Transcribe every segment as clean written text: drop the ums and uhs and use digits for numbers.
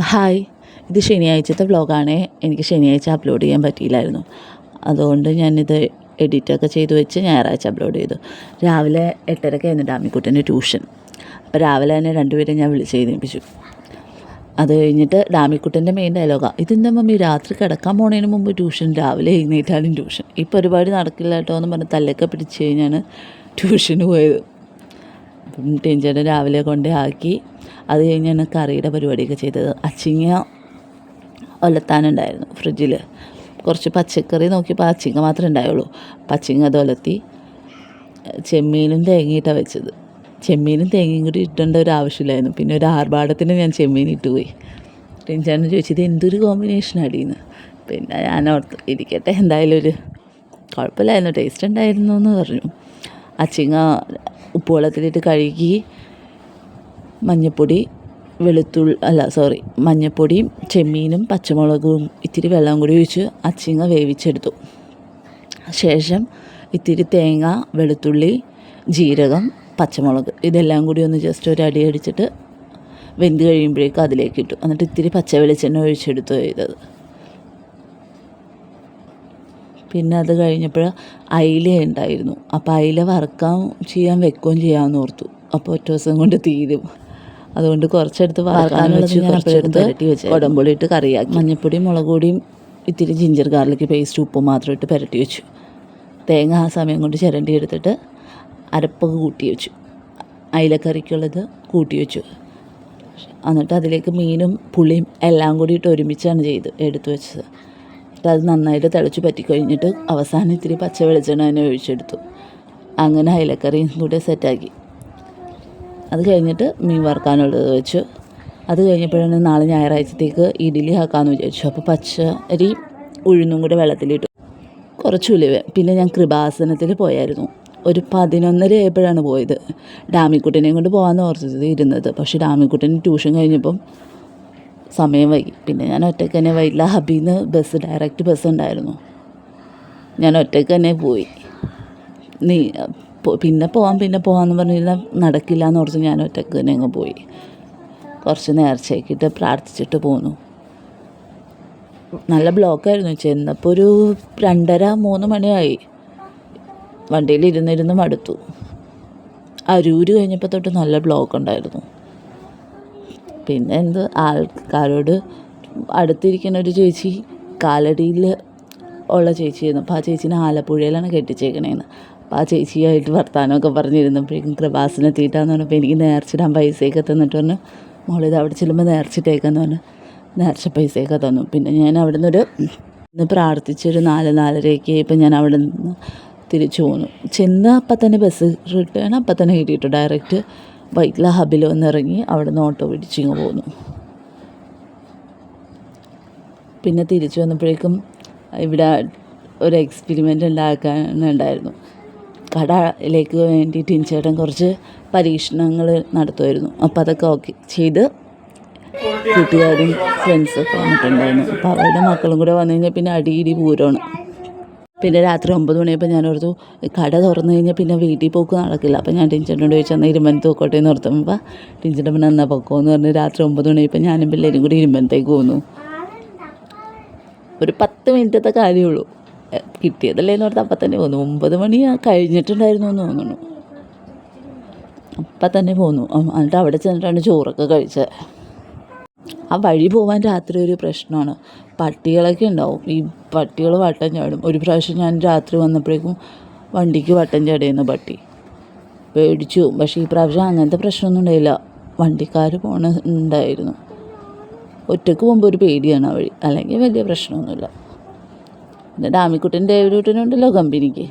Hi, ഇത് ശനിയാഴ്ചത്തെ വ്ളോഗാണേ. എനിക്ക് ശനിയാഴ്ച അപ്ലോഡ് ചെയ്യാൻ പറ്റിയില്ലായിരുന്നു. അതുകൊണ്ട് ഞാനിത് എഡിറ്റൊക്കെ ചെയ്ത് വെച്ച് ഞായറാഴ്ച അപ്ലോഡ് ചെയ്തു. രാവിലെ 8:30 ഡാമിക്കുട്ടൻ്റെ ട്യൂഷൻ. അപ്പോൾ രാവിലെ തന്നെ രണ്ടുപേരും ഞാൻ വിളിച്ച് എഴുന്നേൽപ്പിച്ചു. അത് കഴിഞ്ഞിട്ട് ഡാമിക്കുട്ടൻ്റെ മെയിൻ ഡയലോഗാണ്, ഇതെന്താ മമ്മി രാത്രി കിടക്കാൻ പോണതിന് മുമ്പ് ട്യൂഷൻ, രാവിലെ എഴുന്നേറ്റാലും ട്യൂഷൻ, ഈ പരിപാടി നടക്കില്ല കേട്ടോ എന്ന് പറഞ്ഞ് തല്ലൊക്കെ പിടിച്ച് കഴിഞ്ഞാണ് ട്യൂഷന് പോയത്. അപ്പം ടെൻഷന് രാവിലെ കൊണ്ടേ ആക്കി. അത് കഴിഞ്ഞാണ് കറിയുടെ പരിപാടിയൊക്കെ ചെയ്തത്. അച്ചിങ്ങ ഒലത്താനുണ്ടായിരുന്നു ഫ്രിഡ്ജിൽ. കുറച്ച് പച്ചക്കറി നോക്കിയപ്പോൾ അച്ചിങ്ങ മാത്രമേ ഉണ്ടായുള്ളൂ. പച്ചിങ്ങ അത് ഒലത്തി. ചെമ്മീനും തേങ്ങയിട്ടാണ് വെച്ചത്. ചെമ്മീനും തേങ്ങയും കൂടി ഇട്ടേണ്ട ഒരു ആവശ്യമില്ലായിരുന്നു. പിന്നെ ഒരു ആർഭാടത്തിന് ഞാൻ ചെമ്മീൻ ഇട്ടുപോയി. ടെൻഷന് ചോദിച്ചത് എന്തൊരു കോമ്പിനേഷൻ അടിയെന്ന്. പിന്നെ ഞാൻ ഓർത്ത് ഇരിക്കട്ടെ, എന്തായാലും ഒരു കുഴപ്പമില്ലായിരുന്നു, ടേസ്റ്റ് ഉണ്ടായിരുന്നു എന്ന് പറഞ്ഞു. അച്ചിങ്ങ ഉപ്പുവെള്ളത്തിലിട്ട് കഴുകി മഞ്ഞൾപ്പൊടിയും ചെമ്മീനും പച്ചമുളകും ഇത്തിരി വെള്ളം കൂടി ഒഴിച്ച് അച്ചിങ്ങ വേവിച്ചെടുത്തു. ശേഷം ഇത്തിരി തേങ്ങ, വെളുത്തുള്ളി, ജീരകം, പച്ചമുളക് ഇതെല്ലാം കൂടി ഒന്ന് ജസ്റ്റ് ഒരു അടി അടിച്ചിട്ട് വെന്ത് കഴിയുമ്പോഴേക്കും അതിലേക്ക് ഇട്ടു. എന്നിട്ട് ഇത്തിരി പച്ച വെളിച്ചെണ്ണ ഒഴിച്ചെടുത്തു ചെയ്തത്. പിന്നെ അത് കഴിഞ്ഞപ്പോൾ അയില ഉണ്ടായിരുന്നു. അപ്പോൾ അയില വറുക്കാൻ വെക്കുകയും ചെയ്യാമെന്ന് ഓർത്തു. അപ്പോൾ ഒറ്റ ദിവസം കൊണ്ട് തീരും. അതുകൊണ്ട് കുറച്ചെടുത്ത് വറുക്കാൻ വെച്ച് കുറച്ചെടുത്ത് കുടംപുളി ഇട്ട് കറിയാക്കി. മഞ്ഞൾപ്പൊടിയും മുളക് പൊടിയും ഇത്തിരി ജിഞ്ചർ ഗാർലിക് പേസ്റ്റ് ഉപ്പും മാത്രം ഇട്ട് പുരട്ടി വെച്ചു. തേങ്ങ ആ സമയം കൊണ്ട് ചിരണ്ടി എടുത്തിട്ട് അരപ്പൊക്കെ കൂട്ടി വെച്ചു. അയിലക്കറിക്കുള്ളത് കൂട്ടി വെച്ചു. എന്നിട്ട് അതിലേക്ക് മീനും പുളിയും എല്ലാം കൂടി ഇട്ട് ഒരുമിച്ചാണ് എടുത്തു വെച്ചത്. അത് നന്നായിട്ട് തിളച്ച് പറ്റിക്കഴിഞ്ഞിട്ട് അവസാനം ഇത്തിരി പച്ച വെളിച്ചെണ്ണ തന്നെ ഒഴിച്ചെടുത്തു. അങ്ങനെ അയിലക്കറിയും കൂടെ സെറ്റാക്കി. അത് കഴിഞ്ഞിട്ട് മീൻ വറുക്കാനുള്ളത് വെച്ചു. അത് കഴിഞ്ഞപ്പോഴാണ് നാളെ ഞായറാഴ്ചത്തേക്ക് ഇഡ്ഡലി ആക്കാമെന്ന് വിചാരിച്ചു. അപ്പോൾ പച്ചരി ഉഴുന്നും കൂടെ വെള്ളത്തിലിട്ടു. കുറച്ച് ഉലുവ. പിന്നെ ഞാൻ കൃപാസനത്തിൽ പോയായിരുന്നു. ഒരു 11:30 ആയപ്പോഴാണ് പോയത്. ഡാമിക്കുട്ടനെയും കൊണ്ട് പോകാമെന്ന് ഓർത്തത് ഇരുന്നത്. പക്ഷേ ഡാമിക്കുട്ടന് ട്യൂഷൻ കഴിഞ്ഞപ്പം സമയം വൈകി. പിന്നെ ഞാൻ ഒറ്റയ്ക്ക് തന്നെ വൈകില്ല. ഹബിന്ന് ഡയറക്റ്റ് ബസ് ഉണ്ടായിരുന്നു. ഞാൻ ഒറ്റയ്ക്ക് തന്നെ പോയി. പിന്നെ പോകാമെന്ന് പറഞ്ഞിരുന്നാൽ നടക്കില്ല എന്ന് ഓർത്ത് ഞാൻ ഒറ്റയ്ക്ക് തന്നെ അങ്ങ് പോയി. കുറച്ച് നേർച്ചയാക്കിയിട്ട് പ്രാർത്ഥിച്ചിട്ട് പോന്നു. നല്ല ബ്ലോക്കായിരുന്നു. ചെന്നപ്പോൾ ഒരു 2:30-3 മണിയായി. വണ്ടിയിൽ ഇരുന്നിരുന്ന് മടുത്തു. അരൂര് കഴിഞ്ഞപ്പോൾ തൊട്ട് നല്ല ബ്ലോക്ക് ഉണ്ടായിരുന്നു. പിന്നെ ആൾക്കാരോട് അടുത്തിരിക്കുന്ന ഒരു ചേച്ചി കാലടിയിൽ ഉള്ള ചേച്ചിയായിരുന്നു. അപ്പോൾ ആ ചേച്ചീനെ ആലപ്പുഴയിലാണ് കെട്ടിച്ചേക്കണേന്ന്. അപ്പോൾ ആ ചേച്ചിയായിട്ട് വർത്താനമൊക്കെ പറഞ്ഞിരുന്നപ്പോഴേക്കും കൃപാസനെത്തിയിട്ടാന്ന് പറഞ്ഞപ്പോൾ എനിക്ക് നേർച്ചിടാൻ പൈസയൊക്കെ തന്നിട്ട് പറഞ്ഞു, മോളിത് അവിടെ ചെല്ലുമ്പോൾ നേർച്ചിട്ടേക്കെന്ന് പറഞ്ഞ് നേർച്ച പൈസയൊക്കെ തന്നു. പിന്നെ ഞാൻ അവിടെ നിന്ന് പ്രാർത്ഥിച്ചൊരു 4-4:30 ആയപ്പോൾ ഞാൻ അവിടെ നിന്ന് തിരിച്ചു പോന്നു. ചെന്ന് അപ്പം തന്നെ ബസ് റിട്ടേൺ അപ്പം തന്നെ കിട്ടിയിട്ടു. ഡയറക്റ്റ് വൈറ്റ്ല ഹബിൽ വന്നിറങ്ങി അവിടെ നിന്ന് ഓട്ടോ പിടിച്ചിങ്ങ് പോന്നു. പിന്നെ തിരിച്ചു വന്നപ്പോഴേക്കും ഇവിടെ ഒരു എക്സ്പെരിമെൻ്റ് ഉണ്ടാക്കാനുണ്ടായിരുന്നു. കടയിലേക്ക് വേണ്ടി ടിൻചേട്ടൻ കുറച്ച് പരീക്ഷണങ്ങൾ നടത്തുമായിരുന്നു. അപ്പോൾ അതൊക്കെ ചെയ്ത് കൂട്ടുകാരും ഫ്രണ്ട്സൊക്കെ വന്നിട്ടുണ്ടായിരുന്നു. അപ്പോൾ അവരുടെ മക്കളും കൂടെ വന്നു കഴിഞ്ഞാൽ പിന്നെ അടിയിടി പൂരമാണ്. പിന്നെ രാത്രി 9 മണിയായപ്പോൾ ഞാൻ ഓർത്തു കട തുറന്നു കഴിഞ്ഞാൽ പിന്നെ വീട്ടിൽ പോക്ക് നടക്കില്ല. അപ്പോൾ ഞാൻ ടിൻചേട്ടനോട് ചോദിച്ചാൽ ഇരുമ്പനത്ത് പോക്കോട്ടെ എന്ന് ഓർത്തുമ്പോൾ ടിൻചേട്ടൻ പിന്നെ എന്നാൽ പൊക്കോന്ന് പറഞ്ഞ് രാത്രി 9 മണിയായപ്പോൾ ഞാനും പിള്ളേരും കൂടി ഇരുമ്പനത്തേക്ക് പോന്നു. ഒരു 10 മിനിറ്റത്തെ കാര്യമുള്ളൂ. കിട്ടിയതല്ലേ എന്ന് ഓർത്ത് അപ്പം തന്നെ പോന്നു. 9 മണി കഴിഞ്ഞിട്ടുണ്ടായിരുന്നു എന്ന് തോന്നുന്നു. അപ്പം തന്നെ പോന്നു. എന്നിട്ട് അവിടെ ചെന്നിട്ടാണ് ചോറൊക്കെ കഴിച്ചത്. ആ വഴി പോകാൻ രാത്രി ഒരു പ്രശ്നമാണ്. പട്ടികളൊക്കെ ഉണ്ടാവും. ഈ പട്ടികൾ വട്ടം ചാടും. ഒരു പ്രാവശ്യം ഞാൻ രാത്രി വന്നപ്പോഴേക്കും വണ്ടിക്ക് വട്ടം ചാടിയെന്ന് പേടിച്ചു. പക്ഷേ ഈ പ്രാവശ്യം അങ്ങനത്തെ പ്രശ്നമൊന്നും ഉണ്ടായില്ല. വണ്ടിക്കാർ ഉണ്ടായിരുന്നു. ഒറ്റയ്ക്ക് പോകുമ്പോൾ ഒരു പേടിയാണ് ആ വഴി. അല്ലെങ്കിൽ വലിയ പ്രശ്നമൊന്നുമില്ല. പിന്നെ ഡാമിക്കുട്ടൻ്റെ ഡേവിഡുട്ടനുണ്ടല്ലോ കമ്പനിക്ക്.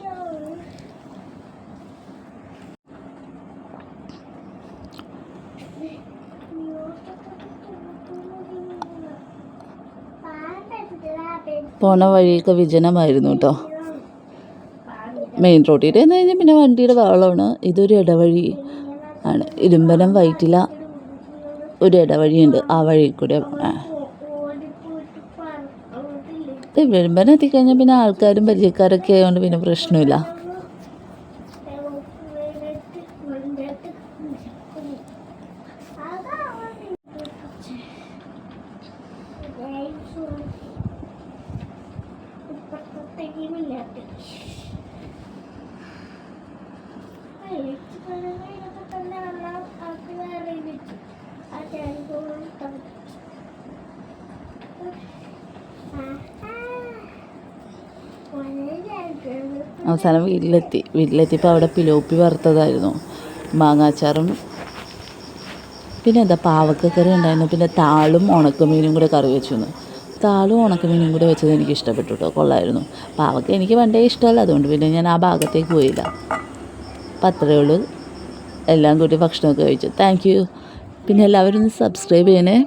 പോണ വഴിയൊക്കെ വിജനമായിരുന്നു കേട്ടോ. മെയിൻ റോഡിൽ നിന്ന് കഴിഞ്ഞാൽ പിന്നെ വണ്ടിയുടെ ബഹളമാണ്. ഇതൊരു ഇടവഴി ആണ്. ഇരുമ്പനം വൈറ്റില ഒരു ഇടവഴിയുണ്ട്. ആ വഴി കൂടെ ഇരുമ്പനം എത്തിക്കഴിഞ്ഞാൽ പിന്നെ ആൾക്കാരും പരിചയക്കാരൊക്കെ ആയതുകൊണ്ട് പിന്നെ പ്രശ്നമില്ല. അവസാനം വീട്ടിലെത്തിയപ്പോൾ അവിടെ പിലോപ്പി വറുത്തതായിരുന്നു, മാങ്ങാച്ചാറും പിന്നെ എന്താ പാവക്കക്കറി ഉണ്ടായിരുന്നു, പിന്നെ താളും ഉണക്കമീനും കൂടെ കറി വെച്ചു. താളും ഉണക്കമീനും കൂടെ വെച്ചത് എനിക്ക് ഇഷ്ടപ്പെട്ടു കേട്ടോ, കൊള്ളായിരുന്നു. പാവക്ക എനിക്ക് പണ്ടേ ഇഷ്ടമല്ല, അതുകൊണ്ട് പിന്നെ ഞാൻ ആ ഭാഗത്തേക്ക് പോയില്ല. അപ്പം അത്രയേ ഉള്ളൂ, എല്ലാം കൂടി ഭക്ഷണമൊക്കെ കഴിച്ചു. Thank you. പിന്നെ എല്ലാവരും ഒന്ന് സബ്സ്ക്രൈബ് ചെയ്യണേ.